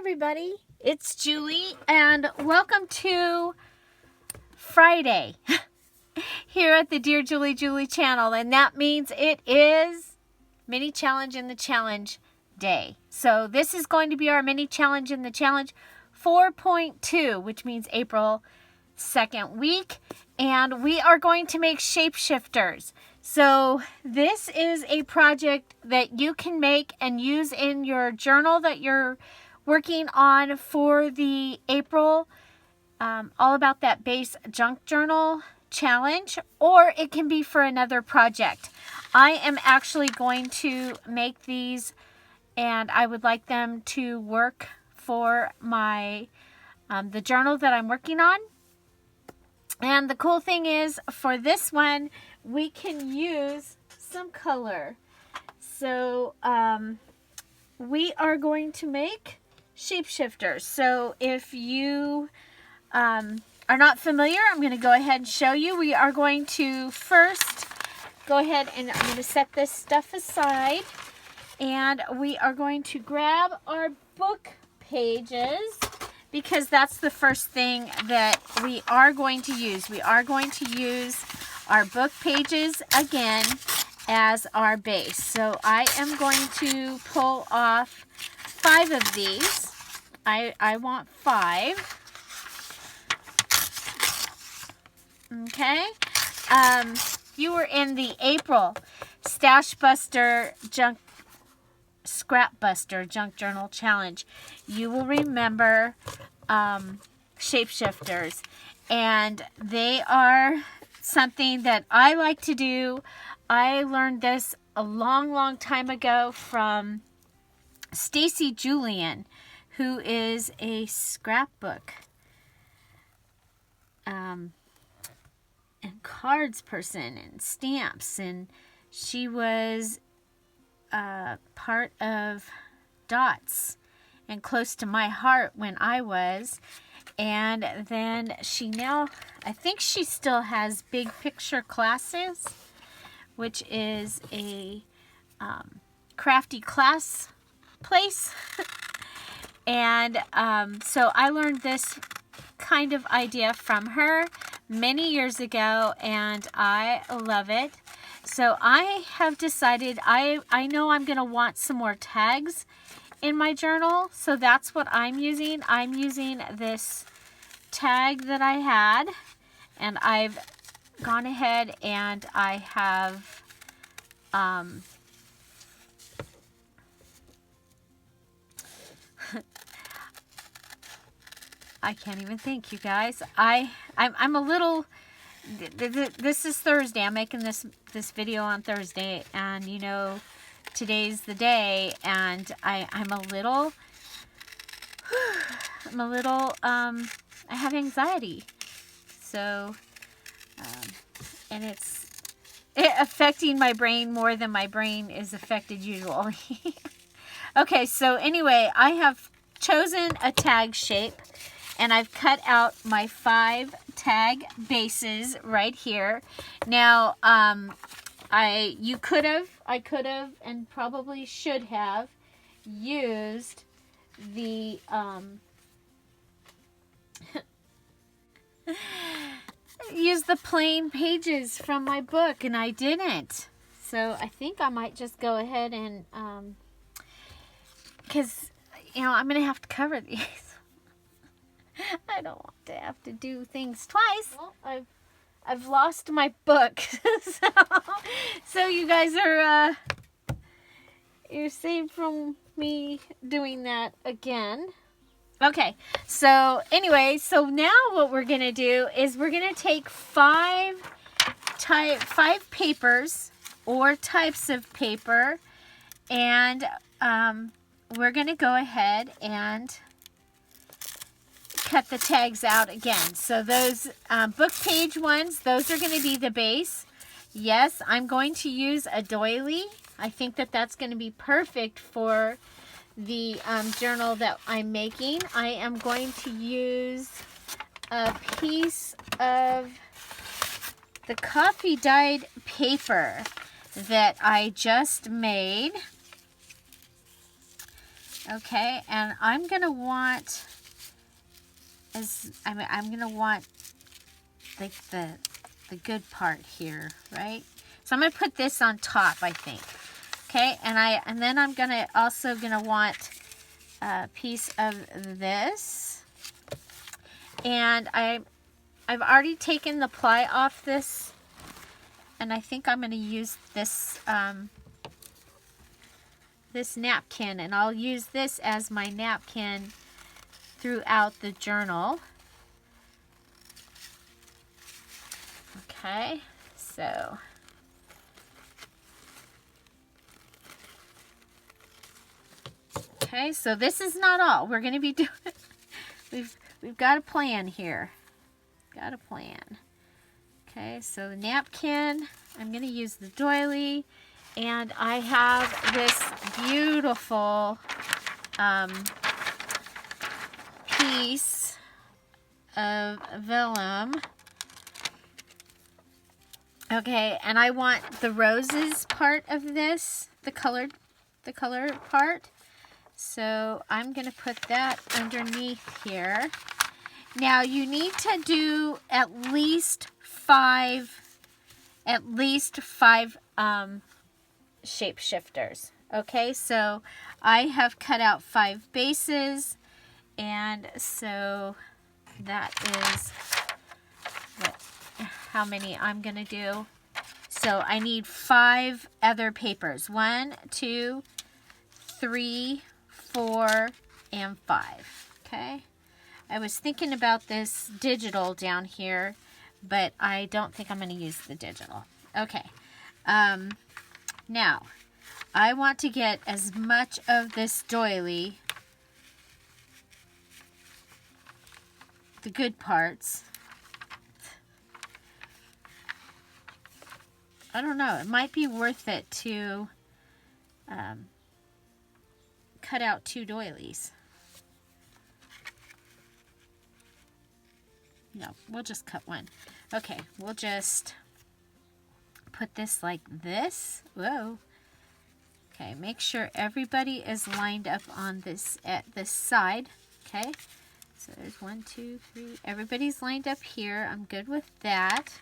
everybody, it's Julie and welcome to Friday here at the Dear Julie channel, and that means it is mini challenge in the challenge day. So this is going to be our mini challenge in the challenge 4.2, which means April 2nd week, and we are going to make shapeshifters. So this is a project that you can make and use in your journal that you're working on for the April All About That Base Junk Journal challenge, or it can be for another project. I am actually going to make these, and I would like them to work for my the journal that I'm working on. And the cool thing is, for this one, we can use some color. So we are going to make shapeshifters. So if you are not familiar, I'm going to go ahead and show you. We are going to first go ahead and I'm going to set this stuff aside. And we are going to grab our book pages, because that's the first thing that we are going to use. We are going to use our book pages again as our base. So I am going to pull off 5 of these. I want 5. Okay. You were in the April Stash Buster Scrap Buster Junk Journal Challenge. You will remember shapeshifters, and they are something that I like to do. I learned this a long time ago from Stacy Julian, who is a scrapbook and cards person and stamps, and she was part of Dots and close to my heart when I was. And then she now, I think she still has Big Picture Classes, which is a crafty class place. And so I learned this kind of idea from her many years ago, and I love it. So I have decided I know I'm going to want some more tags in my journal, so that's what I'm using. I'm using this tag that I had, and I've gone ahead and I have I can't even think, you guys. I'm a little. This is Thursday. I'm making this video on Thursday, and you know, today's the day, and I'm a little I have anxiety, so and it's affecting my brain more than my brain is affected usually. Okay, so anyway, I have chosen a tag shape, and I've cut out my 5 tag bases right here. Now, I could have, and probably should have used the use the plain pages from my book, and I didn't. So I think I might just go ahead and because you know, I'm gonna have to cover these. I don't want to have to do things twice. Well, I've lost my book, so you guys are you're saved from me doing that again. Okay, so anyway, so now what we're gonna do is we're gonna take 5 papers or types of paper, and we're gonna go ahead and cut the tags out again. So those book page ones, those are going to be the base. Yes, I'm going to use a doily. I think that that's going to be perfect for the journal that I'm making. I am going to use a piece of the coffee dyed paper that I just made. Okay, and I'm gonna want I'm gonna want like the good part here, right? So I'm gonna put this on top, I think. Okay, and then I'm also gonna want a piece of this, and I've already taken the ply off this, and I think I'm gonna use this this napkin, and I'll use this as my napkin throughout the journal. Okay, so this is not all we're going to be doing. We've got a plan here. Got a plan. Okay, so the napkin, I'm going to use the doily, and I have this beautiful piece of vellum. Okay, and I want the roses part of this, the color part. So I'm going to put that underneath here. Now you need to do at least five shape shifters. Okay, so I have cut out 5 bases, and so that is how many I'm going to do. So I need 5 other papers. 1, 2, 3, 4, and 5. Okay. I was thinking about this digital down here, but I don't think I'm going to use the digital. Okay. Now, I want to get as much of this doily, the good parts. I don't know. It might be worth it to cut out 2 doilies. No, we'll just cut 1. Okay, we'll just put this like this. Whoa. Okay, make sure everybody is lined up on this at this side. Okay, so there's 1, 2, 3. Everybody's lined up here. I'm good with that.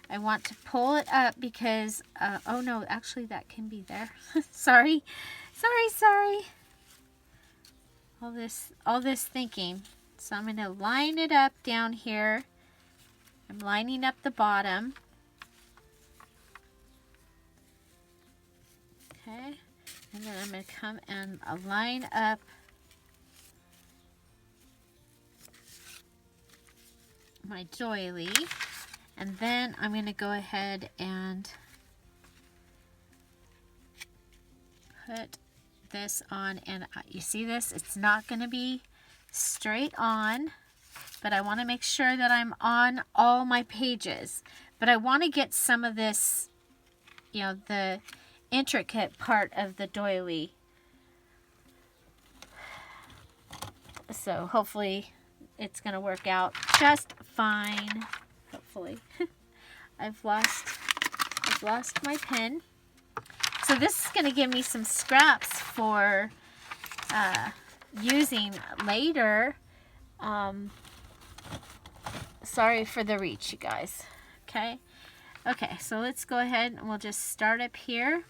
I want to pull it up because, oh no, actually that can be there. Sorry. All this thinking. So I'm going to line it up down here. I'm lining up the bottom. Okay. And then I'm going to come and line up my doily. And then I'm going to go ahead and put this on. And you see this? It's not going to be straight on, but I want to make sure that I'm on all my pages. But I want to get some of this, you know, the intricate part of the doily. So hopefully it's going to work out just fine. Hopefully. I've lost my pen. So this is going to give me some scraps for using later. Sorry for the reach, you guys. Okay. Okay, so let's go ahead and we'll just start up here.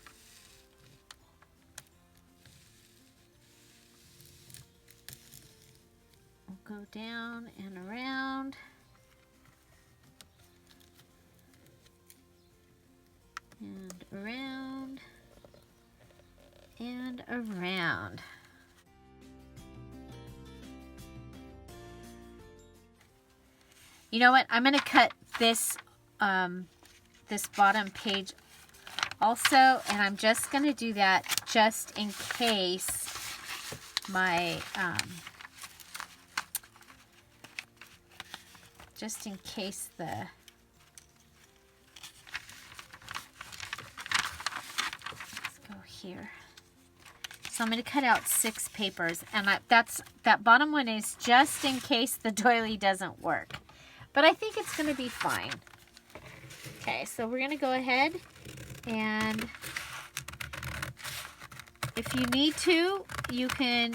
We'll go down and around. And around. And around. You know what? I'm going to cut this this bottom page also, and I'm just going to do that just in case my the here. So I'm going to cut out 6 papers, and that bottom one is just in case the doily doesn't work. But I think it's going to be fine. Okay, so we're going to go ahead and if you need to, you can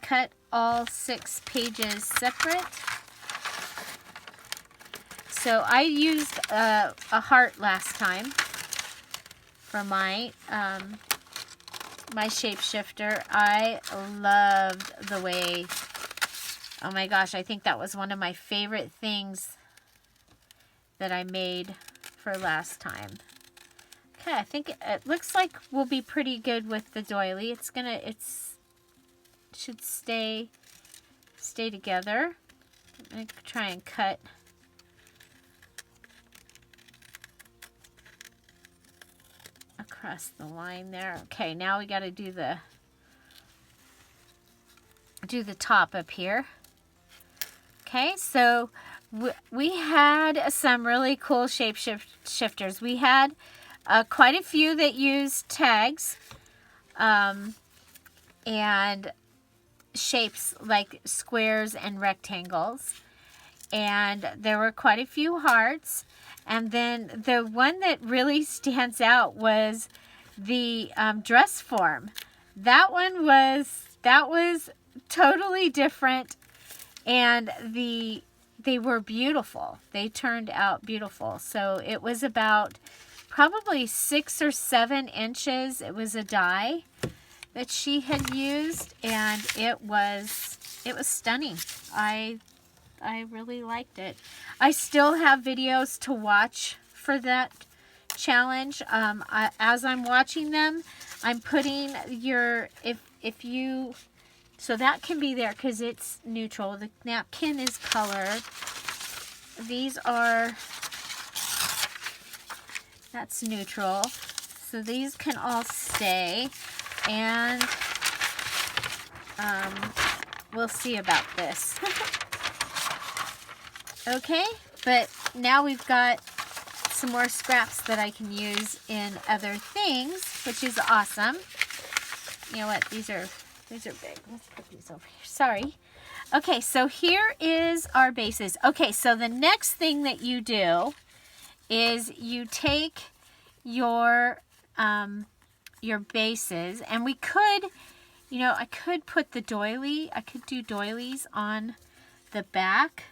cut all 6 pages separate. So I used a heart last time for my my shapeshifter. I loved the way, oh my gosh, I think that was one of my favorite things that I made for last time. Okay, I think it looks like we'll be pretty good with the doily. It should stay together. I'm going to try and cut across the line there. Okay, now we got to do the top up here. Okay, so we had some really cool shapeshifters. We had quite a few that used tags and shapes like squares and rectangles. And there were quite a few hearts. And then the one that really stands out was the dress form. That was totally different, and they were beautiful. They turned out beautiful. So it was about probably 6 or 7 inches. It was a die that she had used, and it was stunning. I really liked it. I still have videos to watch for that challenge. As I'm watching them, I'm putting if you, so that can be there because it's neutral. The napkin is color. These are, that's neutral. So these can all stay, and we'll see about this. Okay, but now we've got some more scraps that I can use in other things, which is awesome. You know what? These are big. Let's put these over here. Sorry. Okay, so here is our bases. Okay, so the next thing that you do is you take your bases, and we could, I could put the doily. I could do doilies on the back.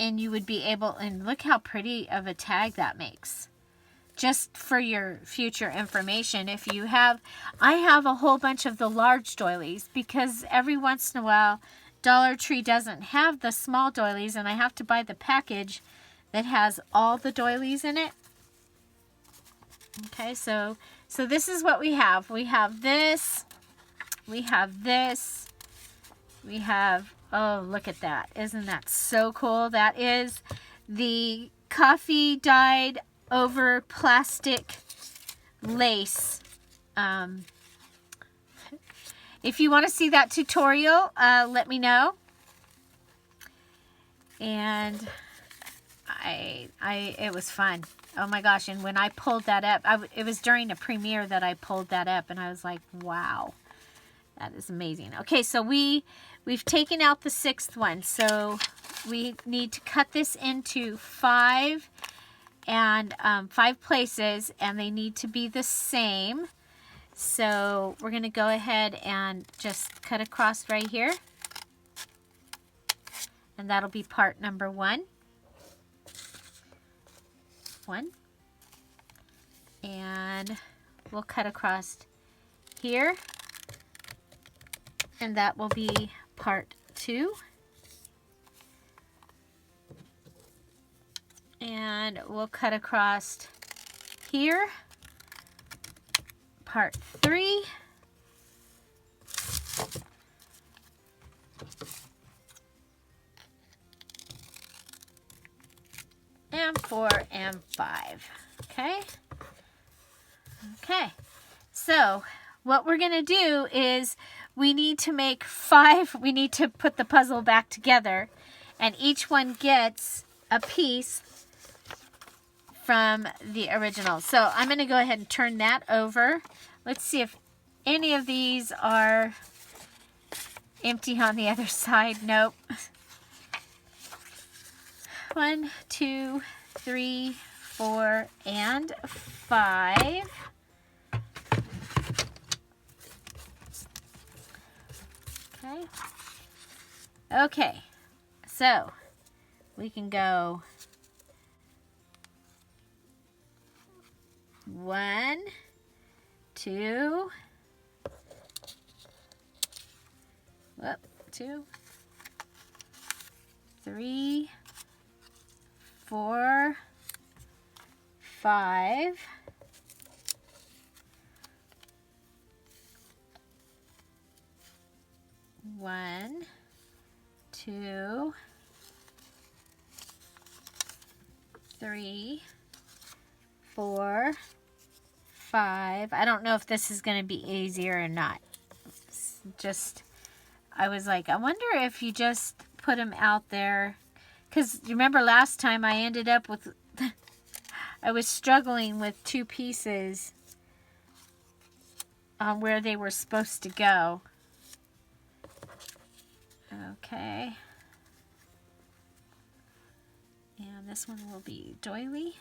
And you would be able, and look how pretty of a tag that makes. Just for your future information, if you have, I have a whole bunch of the large doilies because every once in a while, Dollar Tree doesn't have the small doilies, and I have to buy the package that has all the doilies in it. Okay, so this is what we have. We have this, we have this, we have, oh, look at that. Isn't that so cool? That is the coffee dyed over plastic lace. If you want to see that tutorial, let me know. And it was fun. Oh my gosh, and when I pulled that up, it was during a premiere that I pulled that up, and I was like, wow, that is amazing. Okay, so we've taken out the 6th one, so we need to cut this into 5 places, and they need to be the same. So we're going to go ahead and just cut across right here, and that'll be part number 1. And we'll cut across here, and that will be part 2. And we'll cut across here, part 3. And 4 and 5. Okay? Okay. So, what we're going to do is we need to make 5, we need to put the puzzle back together, and each one gets a piece from the original. So I'm going to go ahead and turn that over. Let's see if any of these are empty on the other side. Nope. 1, 2, 3, 4, and 5. Okay. Okay. So we can go 1, 2, 2, 3, 4, 5. 1, 2, 3, 4, 5. I don't know if this is going to be easier or not. It's just, I was like, I wonder if you just put them out there. Because remember last time I ended up with, I was struggling with 2 pieces on where they were supposed to go. Okay. And this one will be doily.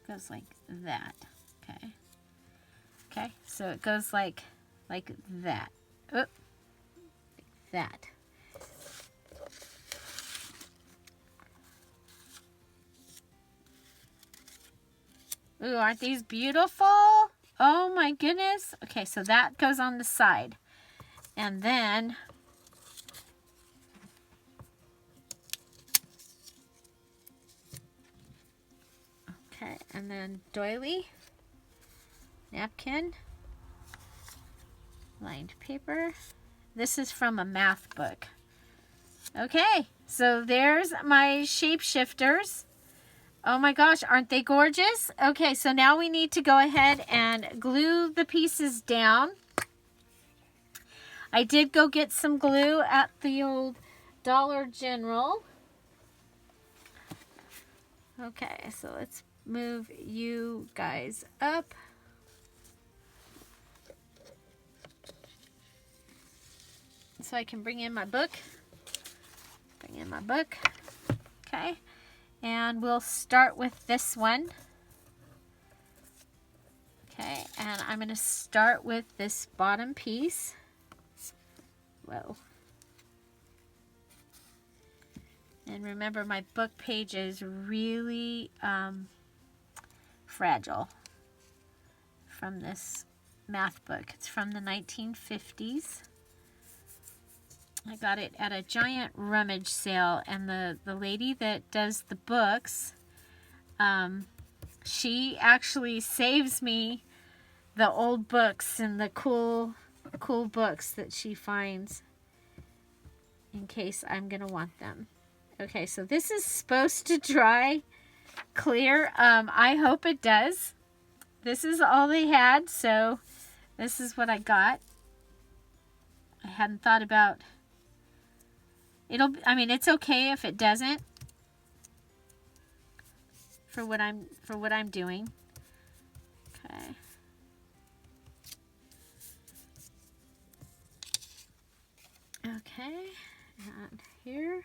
Goes like that. Okay. Okay, so it goes like that. Oop. That. Ooh, aren't these beautiful? Oh my goodness. Okay, so that goes on the side. And then okay, and then doily, napkin, lined paper. This is from a math book. Okay, so there's my shapeshifters. Oh my gosh, aren't they gorgeous? Okay, so now we need to go ahead and glue the pieces down. I did go get some glue at the old Dollar General. Okay, so let's move you guys up. So I can bring in my book. Bring in my book. Okay. And we'll start with this one. Okay, and I'm going to start with this bottom piece. Whoa. And remember, my book page is really fragile from this math book. It's from the 1950s. I got it at a giant rummage sale, and the lady that does the books, she actually saves me the old books and the cool books that she finds in case I'm gonna want them. Okay, so this is supposed to dry clear. I hope it does. This is all they had, so this is what I got. I hadn't thought about I mean, it's okay if it doesn't for what I'm doing. Okay. Okay, and here.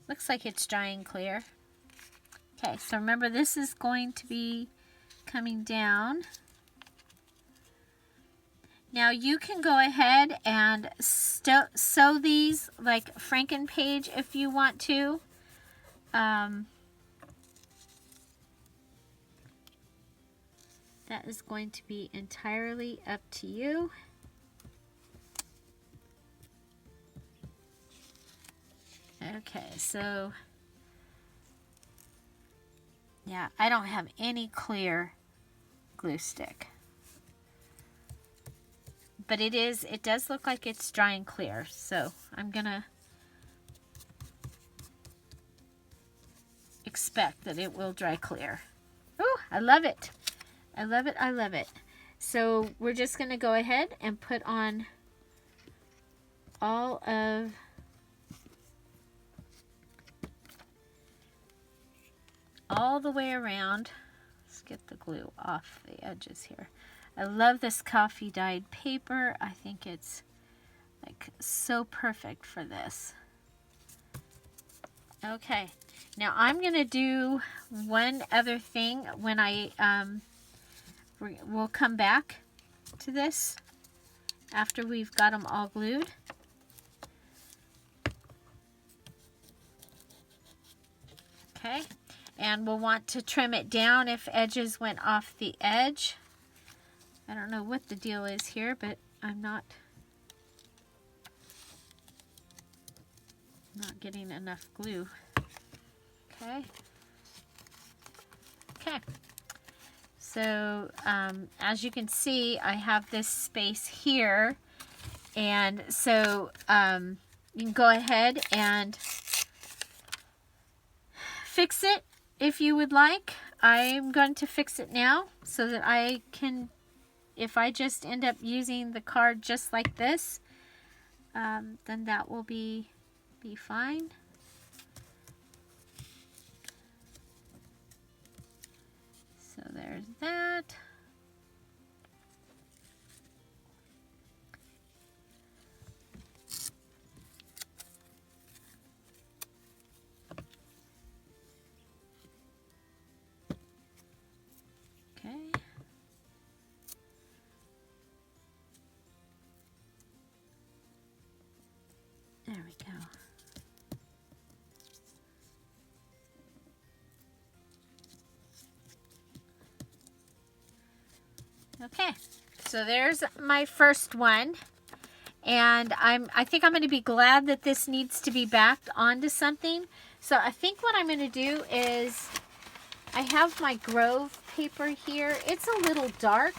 Looks like it's drying clear. Okay, so remember, this is going to be coming down. Now you can go ahead and sew these like Frankenpage if you want to. That is going to be entirely up to you. Okay, so yeah, I don't have any clear glue stick. But it does look like it's drying clear, so I'm gonna expect that it will dry clear. Ooh, I love it. I love it, I love it. So we're just gonna go ahead and put on all of all the way around. Let's get the glue off the edges here. I love this coffee dyed paper. I think it's Like, so perfect for this. Okay, now I'm gonna do one other thing when we'll come back to this after we've got them all glued. Okay, and we'll want to trim it down if edges went off the edge. I don't know what the deal is here, but I'm not getting enough glue. Okay. Okay. So as you can see, I have this space here, and so you can go ahead and fix it if you would like. I'm going to fix it now so that I can, if I just end up using the card just like this, then that will be fine. So there's that. Okay. There we go. Okay, so there's my first one, and I think I'm going to be glad that this needs to be backed onto something. So I think what I'm going to do is, I have my Grove paper here. It's a little dark,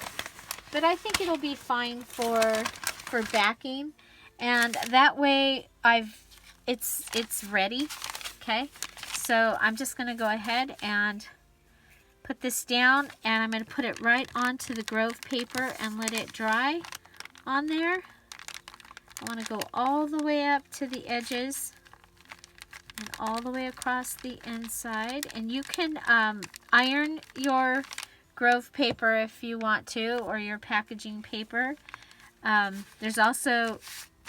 but I think it'll be fine for backing, and that way it's ready. Okay, so I'm just going to go ahead and put this down, and I'm going to put it right onto the Grove paper and let it dry on there. I want to go all the way up to the edges and all the way across the inside. And you can iron your Grove paper if you want to, or your packaging paper. There's also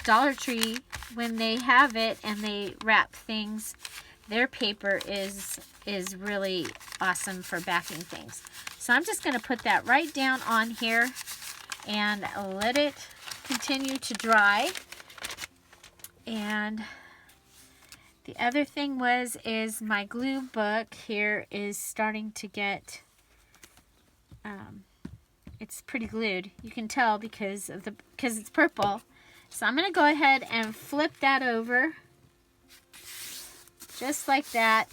Dollar Tree, when they have it and they wrap things, their paper is really awesome for backing things. So I'm just going to put that right down on here and let it continue to dry. And the other thing is my glue book here is starting to get, it's pretty glued. You can tell because it's purple. So I'm going to go ahead and flip that over. Just like that,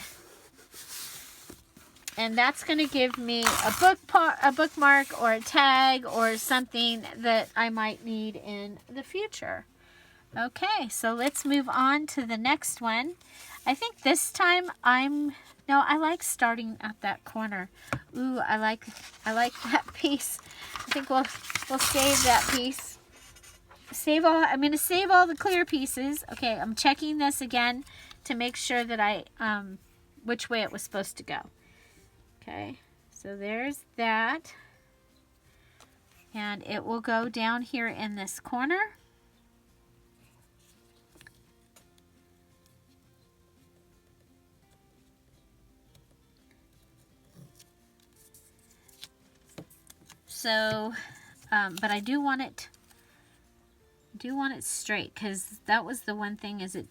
and that's going to give me a bookmark or a tag or something that I might need in the future. Okay, so let's move on to the next one. I think this time I like starting at that corner. Ooh, I like that piece. I think we'll save that piece. I'm going to save all the clear pieces. Okay, I'm checking this again to make sure that which way it was supposed to go. Okay, so there's that. And it will go down here in this corner. So, but I do want it straight, because that was the one thing, is there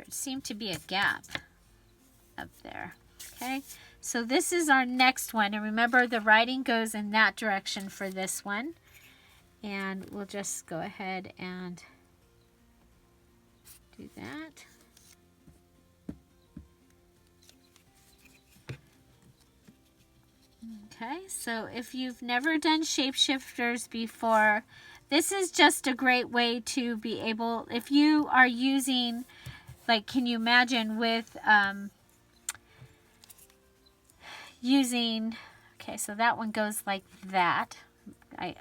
seemed to be a gap up there. Okay, so this is our next one, and remember the writing goes in that direction for this one, and we'll just go ahead and do that. Okay, so if you've never done shapeshifters before, this is just a great way to be able, if you are using, like, can you imagine with using, okay, so that one goes like that. I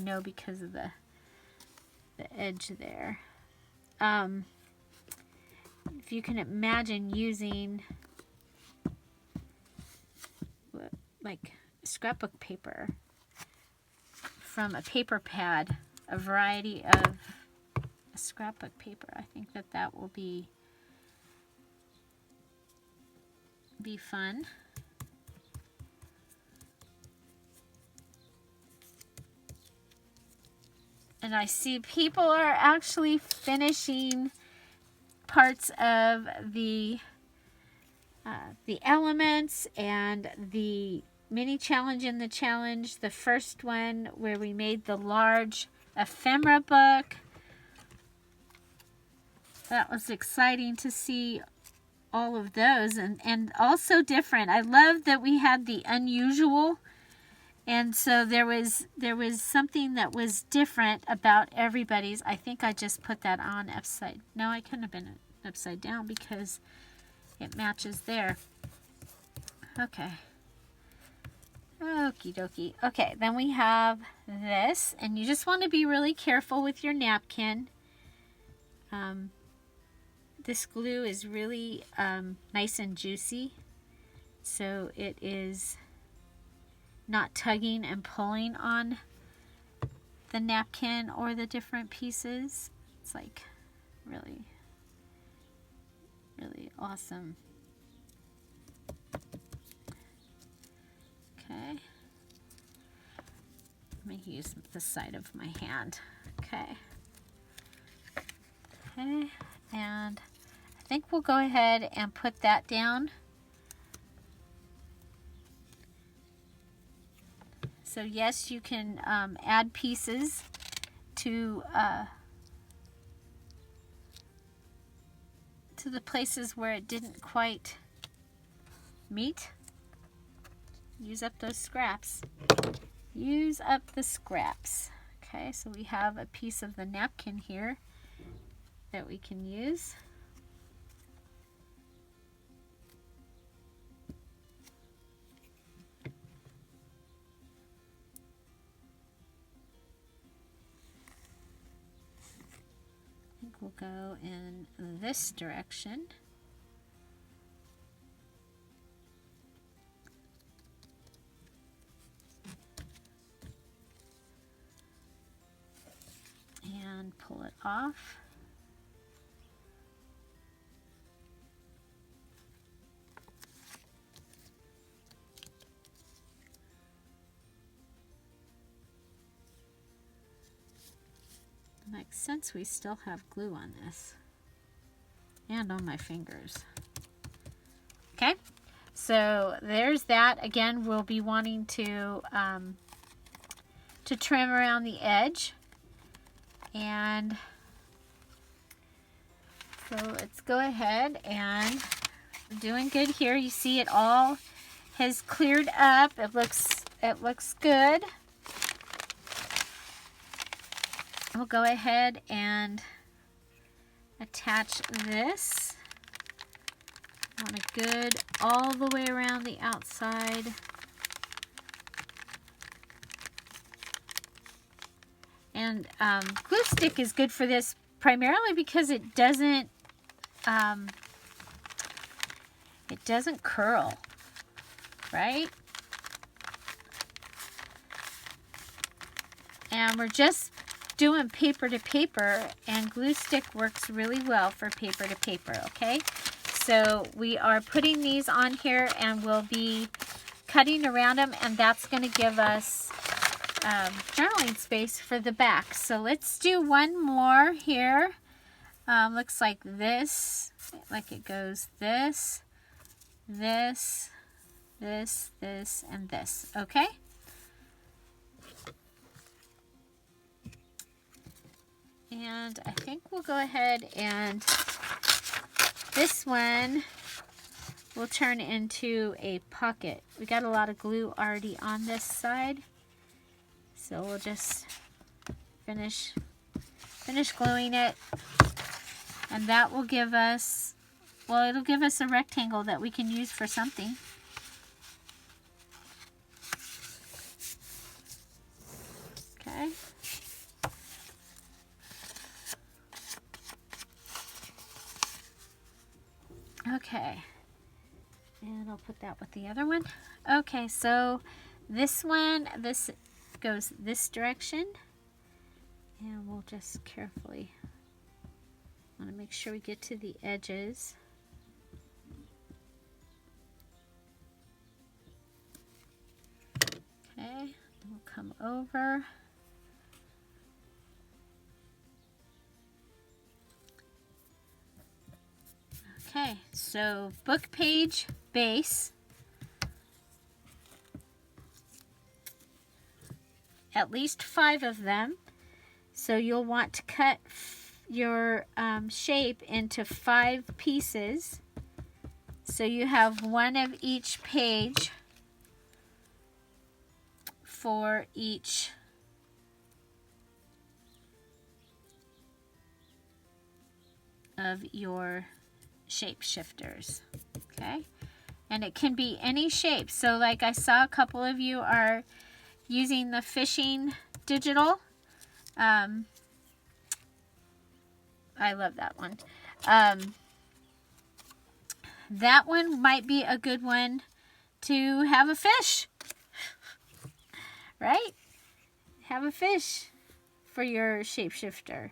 know because of the edge there. If you can imagine using like scrapbook paper from a paper pad, a variety of a scrapbook paper. I think that will be fun. And I see people are actually finishing parts of the elements and the mini challenge in the challenge. The first one where we made the large ephemera book. That was exciting to see all of those, and also different. I love that we had the unusual, and so there was something that was different about everybody's. I think I just put that on upside. No, I couldn't have been upside down because it matches there. Okay. Okie dokie. Okay, then we have this, and you just want to be really careful with your napkin. This glue is really nice and juicy, so it is not tugging and pulling on the napkin or the different pieces. It's like really, really awesome. Okay. Let me use the side of my hand. Okay. Okay, and I think we'll go ahead and put that down. So yes, you can add pieces to the places where it didn't quite meet. Use up those scraps. Use up the scraps. Okay, so we have a piece of the napkin here that we can use. I think we'll go in this direction. And pull it off. Makes sense, we still have glue on this and on my fingers. Okay, so there's that. Again, we'll be wanting to trim around the edge, and so let's go ahead, and we're doing good here. You see it all has cleared up. It looks good. We'll go ahead and attach this. Want a good all the way around the outside. And glue stick is good for this primarily because it doesn't curl, right? And we're just doing paper to paper, and glue stick works really well for paper to paper. Okay, so we are putting these on here, and we'll be cutting around them, and that's going to give us journaling space for the back. So let's do one more here. Looks like this, like it goes this, this, this, this, and this. Okay. And I think we'll go ahead, and this one will turn into a pocket. We got a lot of glue already on this side, so we'll just finish gluing it, and that will give us, well, it'll give us a rectangle that we can use for something. Okay. Okay, and I'll put that with the other one. Okay, so this one, this goes this direction. And we'll just carefully want to make sure we get to the edges. Okay, we'll come over. Okay, so book page base. At least 5 of them. So you'll want to cut your shape into 5 pieces. So you have 1 of each page for each of your shape shifters. Okay, and it can be any shape. So like I saw a couple of you are using the fishing digital. I love that one. That one might be a good one to have a fish, right? Have a fish for your shapeshifter.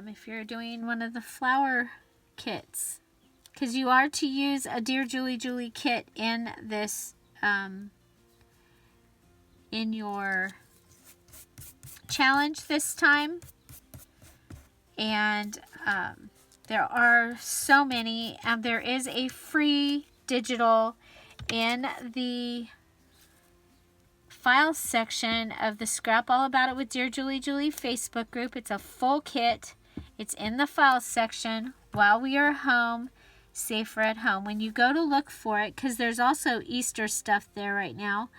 If you're doing one of the flower kits, because you are to use a Dear Julie kit in this, in your challenge this time. And there are so many. There is a free digital in the files section of the Scrap All About It with Dear Julie Facebook group. It's a full kit. It's in the files section. While we are home, safer at home. When you go to look for it, because there's also Easter stuff there right now.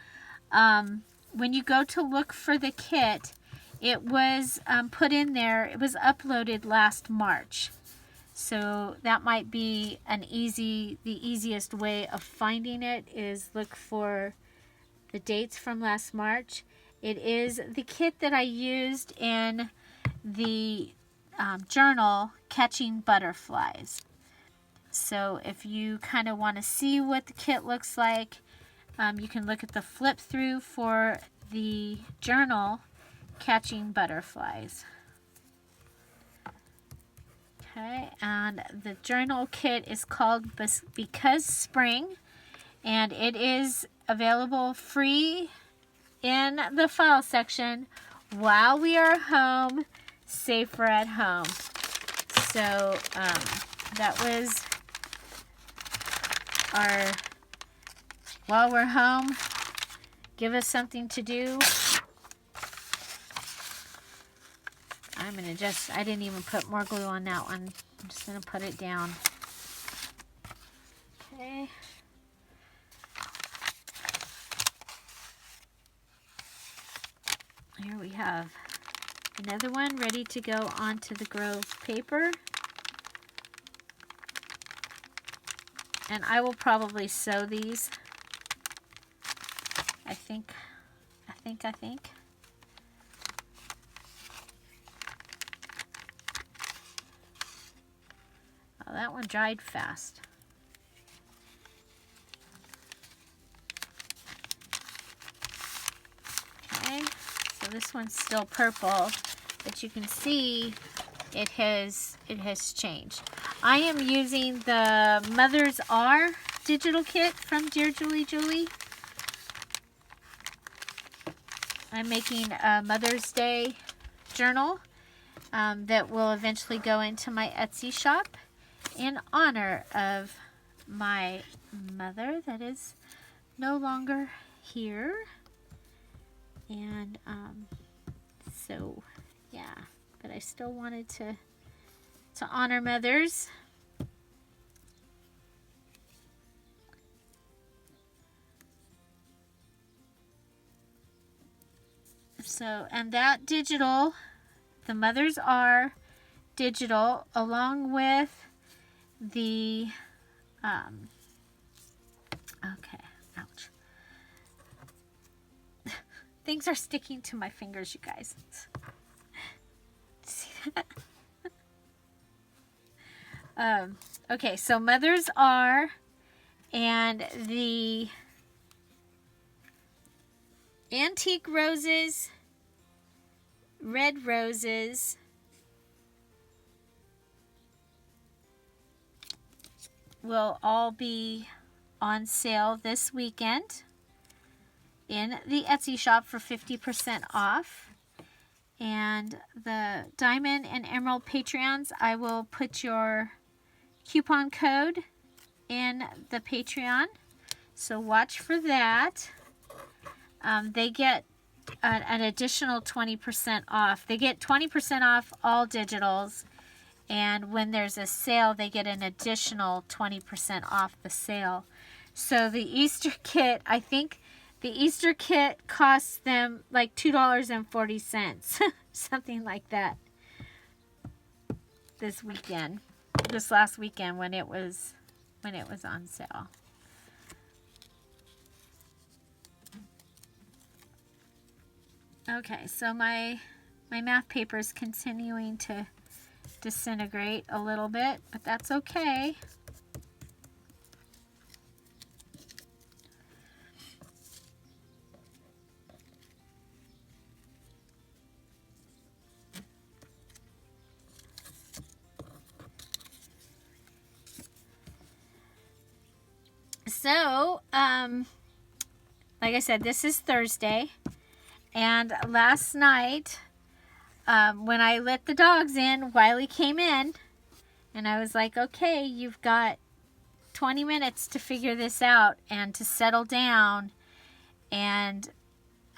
When you go to look for the kit, it was put in there. It was uploaded last March. So that might be the easiest way of finding it is look for the dates from last March. It is the kit that I used in the journal, Catching Butterflies. So if you kind of want to see what the kit looks like, you can look at the flip through for the journal, Catching Butterflies. Okay, and the journal kit is called Because Spring, and it is available free in the file section while we are home, safer at home. So that was our while we're home, give us something to do. I didn't even put more glue on that one. I'm just going to put it down. Okay. Here we have another one ready to go onto the Grove paper. And I will probably sew these. I think. Oh, that one dried fast. Okay, so this one's still purple, but you can see it has changed. I am using the Mothers Are digital kit from Dear Julie. I'm making a Mother's Day journal that will eventually go into my Etsy shop in honor of my mother that is no longer here. And so yeah, but I still wanted to honor mothers. So, and that digital, the Mothers Are digital, along with the, okay, ouch. Things are sticking to my fingers, you guys. See that? Okay, so Mothers Are, and the antique roses, red roses, will all be on sale this weekend in the Etsy shop for 50% off. And the Diamond and Emerald Patreons, I will put your coupon code in the Patreon, so watch for that. They get an additional 20% off. They get 20% off all digitals, and when there's a sale, they get an additional 20% off the sale. So the Easter kit, I think the Easter kit costs them like $2.40, something like that. This last weekend when it was on sale. Okay, so my math paper is continuing to disintegrate a little bit, but that's okay. So, like I said, this is Thursday, and last night, when I let the dogs in, Wiley came in, and I was like, okay, you've got 20 minutes to figure this out and to settle down and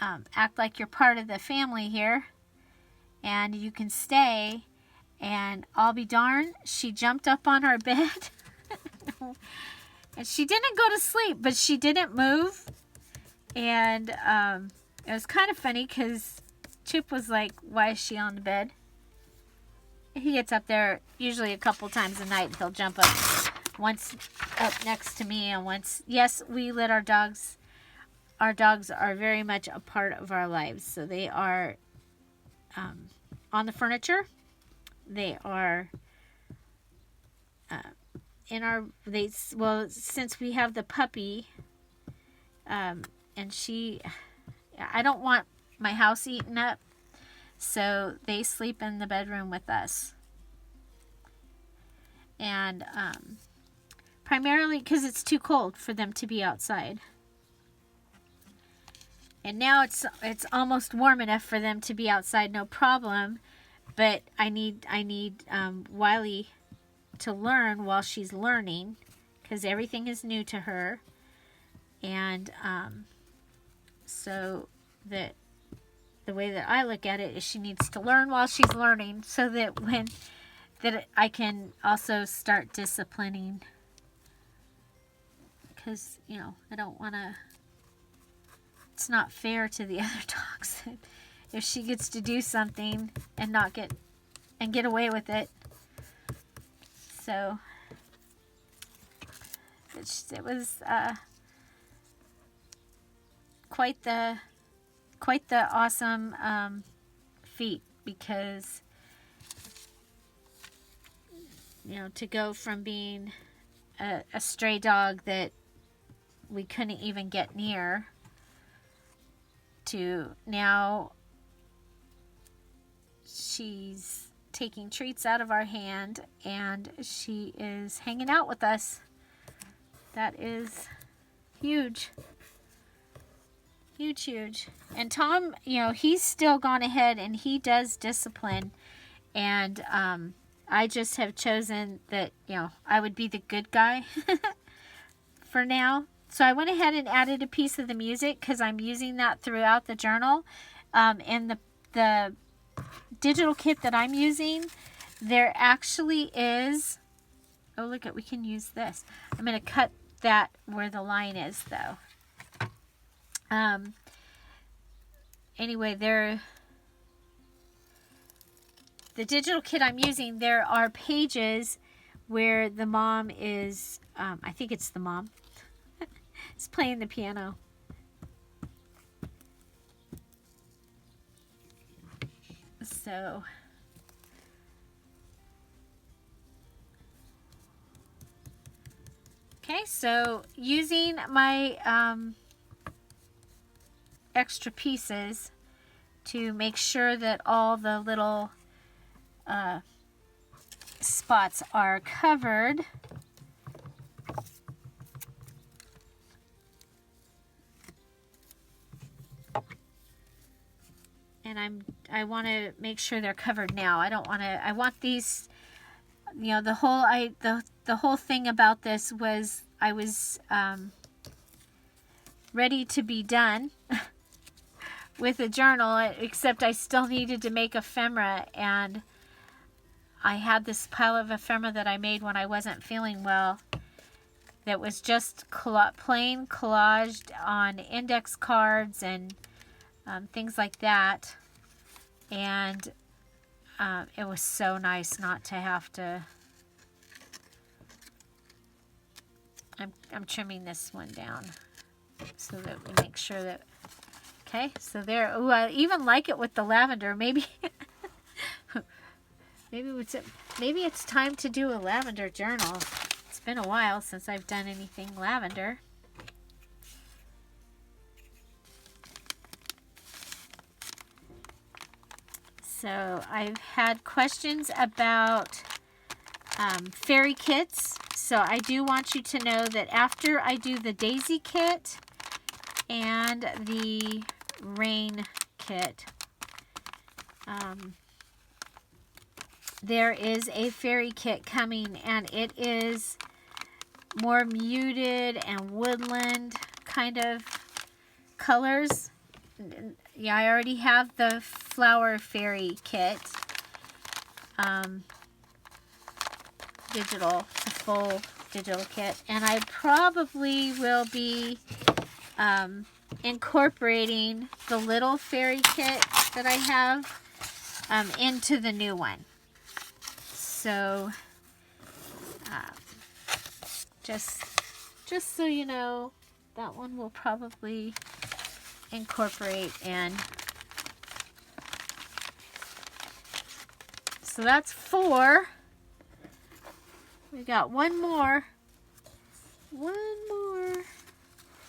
act like you're part of the family here, and you can stay. And I'll be darned, she jumped up on our bed. And she didn't go to sleep, but she didn't move. And it was kind of funny because Chip was like, why is she on the bed? He gets up there usually a couple times a night. He'll jump up once up next to me and once. Yes, we let our dogs. Our dogs are very much a part of our lives. So they are on the furniture. They are since we have the puppy, and I don't want my house eaten up, so they sleep in the bedroom with us. And primarily because it's too cold for them to be outside. And now it's almost warm enough for them to be outside, no problem. But I need Wiley to learn while she's learning, because everything is new to her. And so that the way that I look at it is she needs to learn while she's learning, so that I can also start disciplining, because I don't want to. It's not fair to the other dogs if she gets to do something and not get away with it. So it was quite the awesome feat, because to go from being a stray dog that we couldn't even get near to now she's taking treats out of our hand and she is hanging out with us. That is huge. Huge. And Tom, he's still gone ahead and he does discipline. And I just have chosen that, I would be the good guy for now. So I went ahead and added a piece of the music because I'm using that throughout the journal. And the digital kit that I'm using, there actually is, oh look at, we can use this. I'm going to cut that where the line is though. Anyway, the digital kit I'm using, there are pages where the mom is, I think it's the mom, is playing the piano. So, okay, so using my extra pieces to make sure that all the little spots are covered. And I want to make sure they're covered now. I want these, you know, the whole thing about this was I was ready to be done with a journal, except I still needed to make ephemera, and I had this pile of ephemera that I made when I wasn't feeling well that was just plain collaged on index cards and things like that. And it was so nice not to have to. I'm trimming this one down so that we make sure that. Okay, so there. Ooh, I even like it with the lavender. Maybe, maybe it's time to do a lavender journal. It's been a while since I've done anything lavender. So I've had questions about fairy kits. So I do want you to know that after I do the daisy kit and the rain kit, there is a fairy kit coming, and it is more muted and woodland kind of colors. Yeah, I already have the flower fairy kit, digital, the full digital kit, and I probably will be incorporating the little fairy kit that I have into the new one. So just so you know, that one will probably incorporate in. So that's 4. We got one more.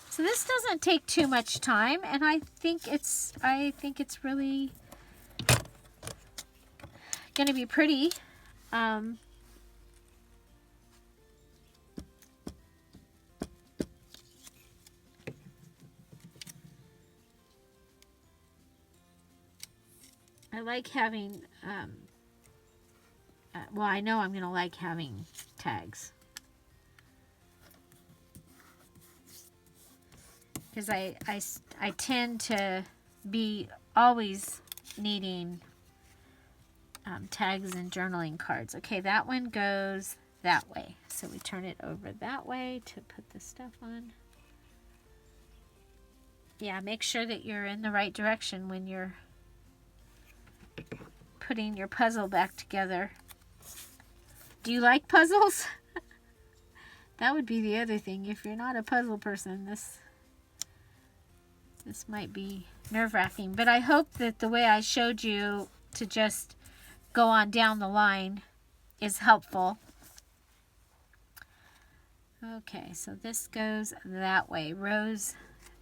So this doesn't take too much time, and I think it's really gonna be pretty. I like having, well, I know I'm going to like having tags. Because I tend to be always needing tags and journaling cards. Okay, that one goes that way. So we turn it over that way to put the stuff on. Yeah, make sure that you're in the right direction when you're putting your puzzle back together. Do you like puzzles? That would be the other thing. If you're not a puzzle person, this might be nerve-wracking. But I hope that the way I showed you to just go on down the line is helpful. Okay, so this goes that way. Rows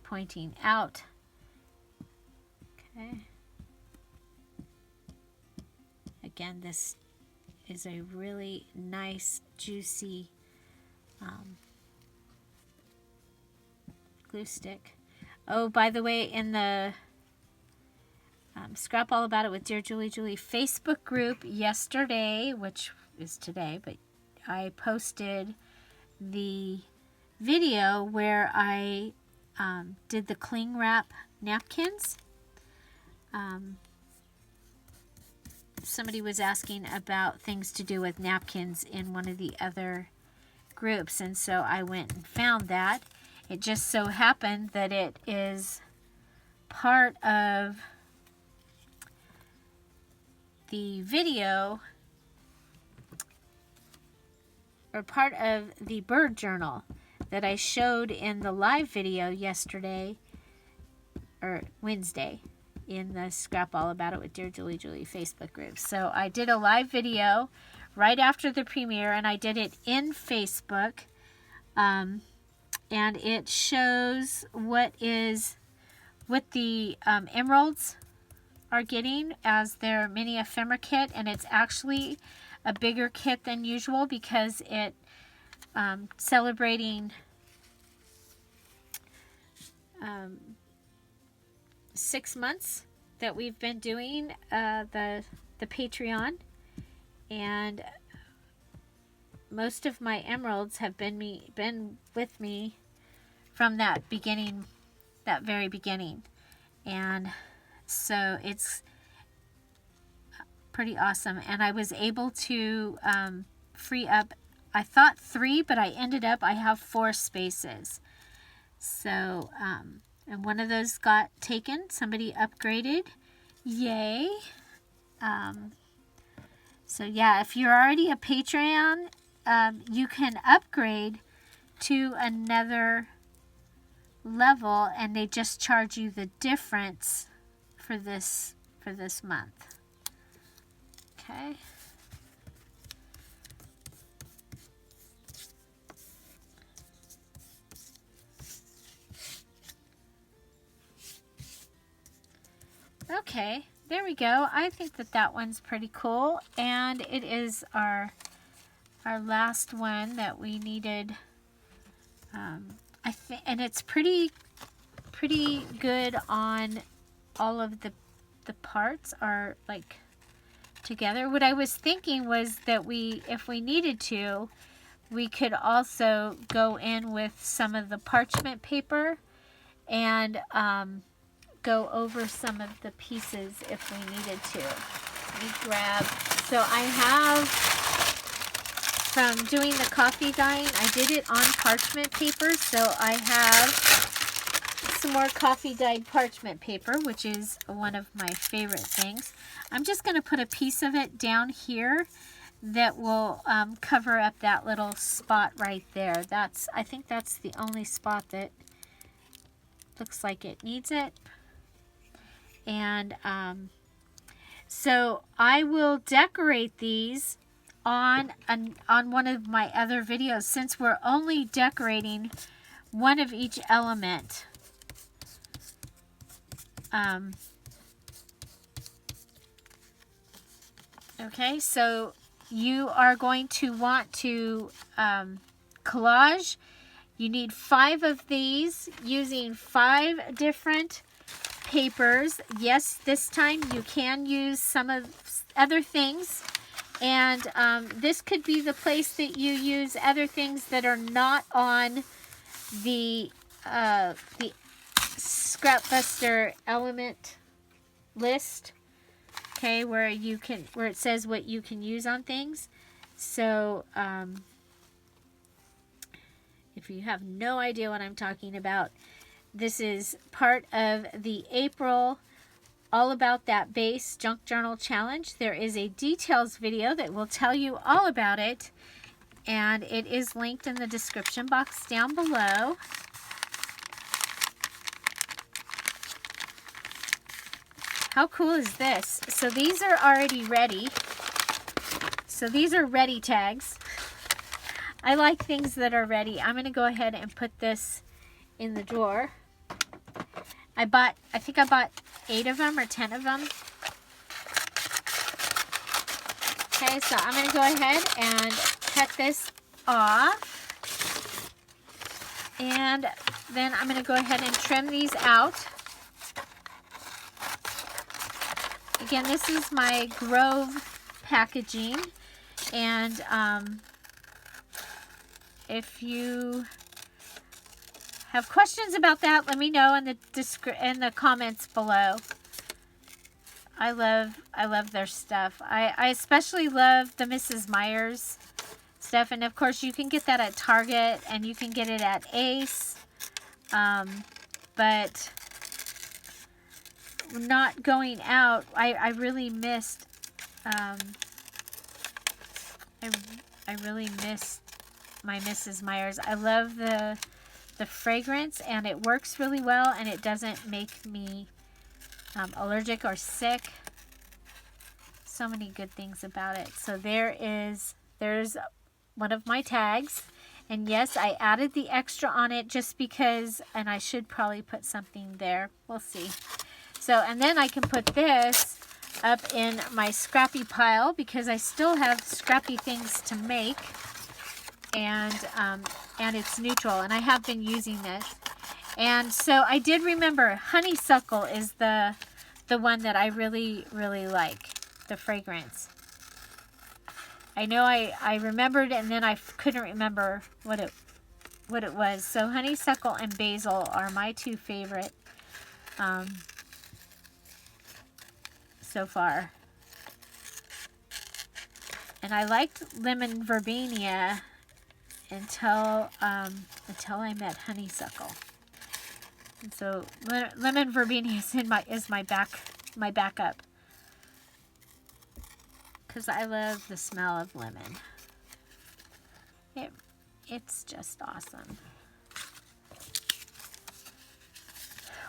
pointing out. Okay. Again, this is a really nice, juicy glue stick. Oh, by the way, in the Scrap All About It with Dear Julie Facebook group yesterday, which is today, but I posted the video where I did the cling wrap napkins. Somebody was asking about things to do with napkins in one of the other groups, and so I went and found that. It just so happened that it is part of the video, or part of the bird journal that I showed in the live video yesterday, or Wednesday, in the Scrap All About It with Dear Julie Facebook group. So I did a live video right after the premiere, and I did it in Facebook, and it shows what is what the emeralds are getting as their mini ephemera kit, and it's actually a bigger kit than usual because it celebrating 6 months that we've been doing the Patreon, and most of my emeralds have been with me from that very beginning, and so it's pretty awesome. And I was able to free up, I thought 3, but I have 4 spaces. So and one of those got taken. Somebody upgraded. Yay. So yeah, if you're already a Patreon, you can upgrade to another level, and they just charge you the difference for this month. Okay. Okay, there we go. I think that one's pretty cool, and it is our last one that we needed. I think, and it's pretty good on all of the parts are like together. What I was thinking was that if we needed to, we could also go in with some of the parchment paper and go over some of the pieces if we needed to. Let me grab, so I have, from doing the coffee dyeing, I did it on parchment paper, so I have some more coffee dyed parchment paper, which is one of my favorite things. I'm just going to put a piece of it down here that will cover up that little spot right there. I think that's the only spot that looks like it needs it. And so I will decorate these on one of my other videos, since we're only decorating one of each element. Okay, so you are going to want to collage. You need 5 of these using 5 different papers. Yes, this time you can use some of other things, and this could be the place that you use other things that are not on the Scrapbuster element list. Okay, where it says what you can use on things. So if you have no idea what I'm talking about, this is part of the April All About That Base Junk Journal Challenge. There is a details video that will tell you all about it, and it is linked in the description box down below. How cool is this? So these are already ready. So these are ready tags. I like things that are ready. I'm going to go ahead and put this in the drawer. I think I bought 8 of them or 10 of them. Okay, so I'm going to go ahead and cut this off. And then I'm going to go ahead and trim these out. Again, this is my Grove packaging. And if you have questions about that, let me know in the comments below. I love their stuff. I especially love the Mrs. Meyer's stuff, and of course you can get that at Target and you can get it at Ace. But not going out, I really missed. I really missed my Mrs. Meyer's. I love the fragrance, and it works really well, and it doesn't make me allergic or sick. So many good things about it. So there's one of my tags, And yes, I added the extra on it just because, and I should probably put something there. We'll see. So, and then I can put this up in my scrappy pile because I still have scrappy things to make. And it's neutral, and I have been using this. And so I did remember honeysuckle is the one that I really, really like, the fragrance. I know I remembered, and then I couldn't remember what it was. So honeysuckle and basil are my two favorite so far. And I liked lemon verbena until I met honeysuckle. And so lemon verbena is my backup. Because I love the smell of lemon. It's just awesome.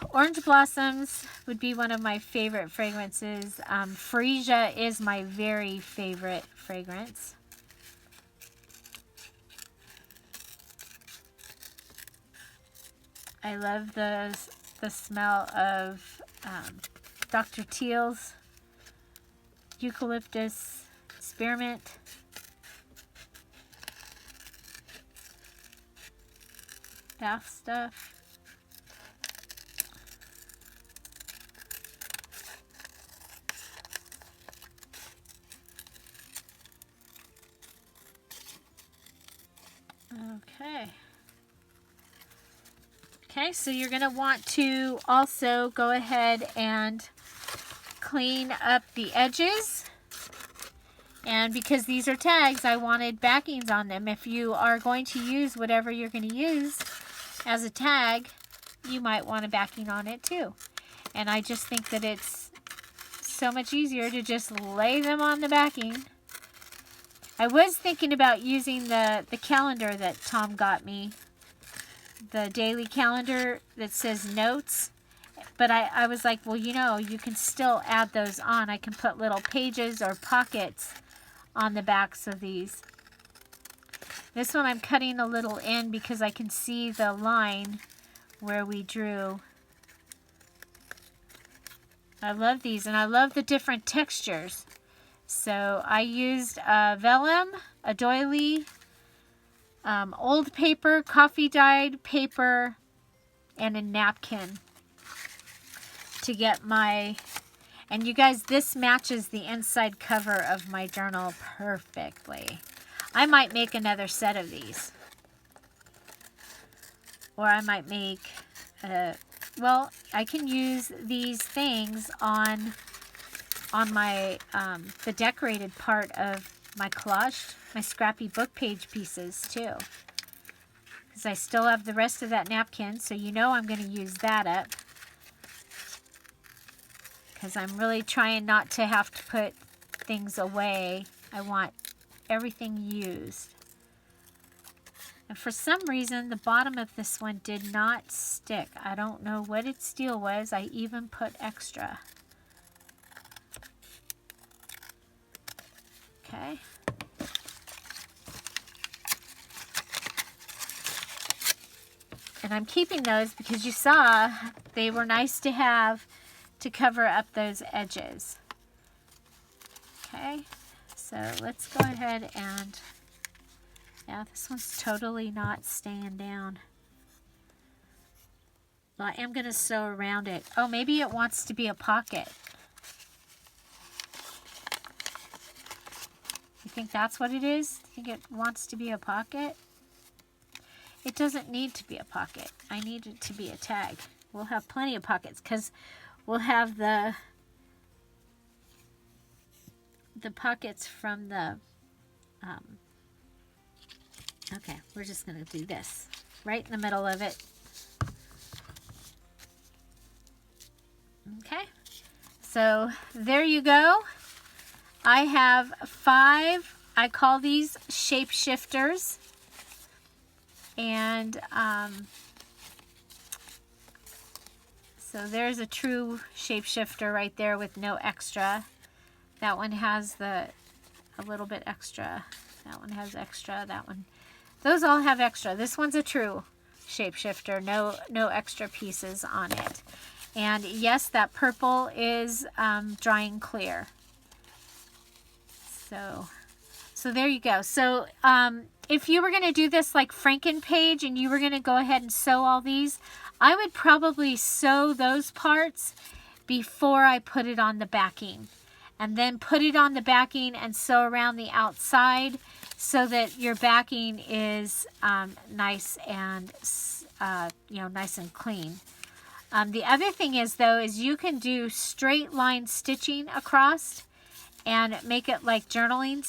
Orange blossoms would be one of my favorite fragrances. Freesia is my very favorite fragrance. I love the smell of Dr. Teal's eucalyptus spearmint. Bath stuff. Okay, so you're going to want to also go ahead and clean up the edges. And because these are tags, I wanted backings on them. If you are going to use whatever you're going to use as a tag, you might want a backing on it too. And I just think that it's so much easier to just lay them on the backing. I was thinking about using the calendar that Tom got me. The daily calendar that says notes. But I was like, well, you know, you can still add those on. I can put little pages or pockets on the backs of these. This one I'm cutting a little in because I can see the line where we drew. I love these, and I love the different textures. So I used vellum, a doily, old paper, coffee dyed paper, and a napkin to get my, and you guys, this matches the inside cover of my journal perfectly. I might make another set of these. Or I might make, well, I can use these things on my, the decorated part of my collage, my scrappy book page pieces too. Because I still have the rest of that napkin, so you know I'm going to use that up. Because I'm really trying not to have to put things away. I want everything used. And for some reason, the bottom of this one did not stick. I don't know what its deal was. I even put extra. Okay. And I'm keeping those because you saw they were nice to have to cover up those edges. Okay, so let's go ahead and, yeah, this one's totally not staying down. Well, I am going to sew around it. Oh, maybe it wants to be a pocket. You think that's what it is? You think it wants to be a pocket? It doesn't need to be a pocket. I need it to be a tag. We'll have plenty of pockets because we'll have the pockets from the, okay, we're just going to do this right in the middle of it. Okay, so there you go. I have 5, I call these shapeshifters. And so there's a true shapeshifter right there with no extra. That one has a little bit extra. That one has extra. That one Those all have extra. This one's a true shapeshifter. No extra pieces on it. And yes, that purple is drying clear. So there you go. So if you were going to do this like Frankenpage and you were going to go ahead and sew all these, I would probably sew those parts before I put it on the backing. And then put it on the backing and sew around the outside so that your backing is nice and nice and clean. The other thing is though, is you can do straight line stitching across and make it like journaling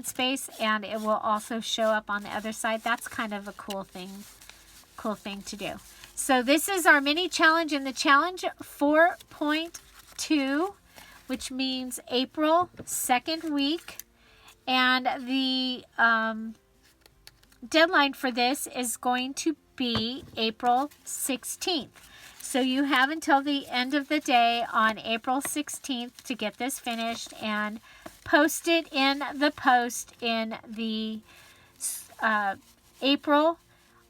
space, and it will also show up on the other side. That's kind of a cool thing to do. So this is our mini challenge in the challenge 4.2, which means April 2nd week. And the deadline for this is going to be April 16th. So you have until the end of the day on April 16th to get this finished and post it in the post in the April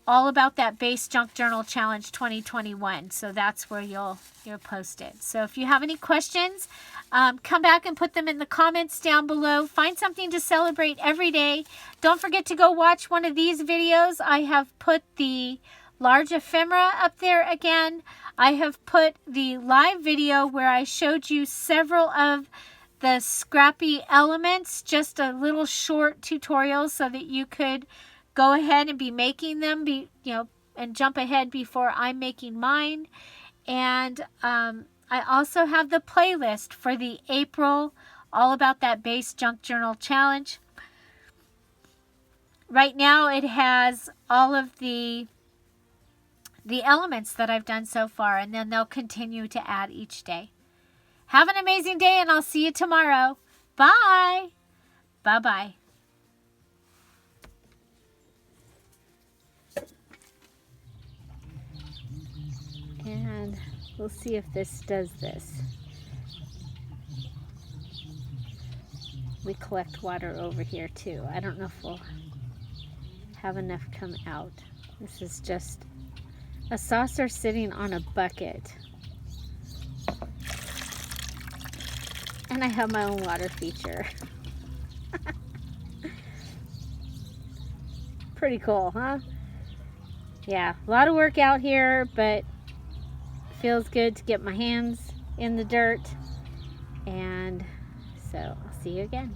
All About That Base Junk Journal Challenge 2021. So that's where you'll post it. So if you have any questions, come back and put them in the comments down below. Find something to celebrate every day. Don't forget to go watch one of these videos. I have put the large ephemera up there again. I have put the live video where I showed you several of the scrappy elements, just a little short tutorial so that you could go ahead and be making them, and jump ahead before I'm making mine. And I also have the playlist for the April All About That Base Junk Journal Challenge. Right now it has all of the elements that I've done so far, and then they'll continue to add each day. Have an amazing day, and I'll see you tomorrow. Bye. Bye-bye. And we'll see if this does this. We collect water over here too. I don't know if we'll have enough come out. This is just a saucer sitting on a bucket. And I have my own water feature. Pretty cool, huh? Yeah, a lot of work out here, but feels good to get my hands in the dirt. And so I'll see you again.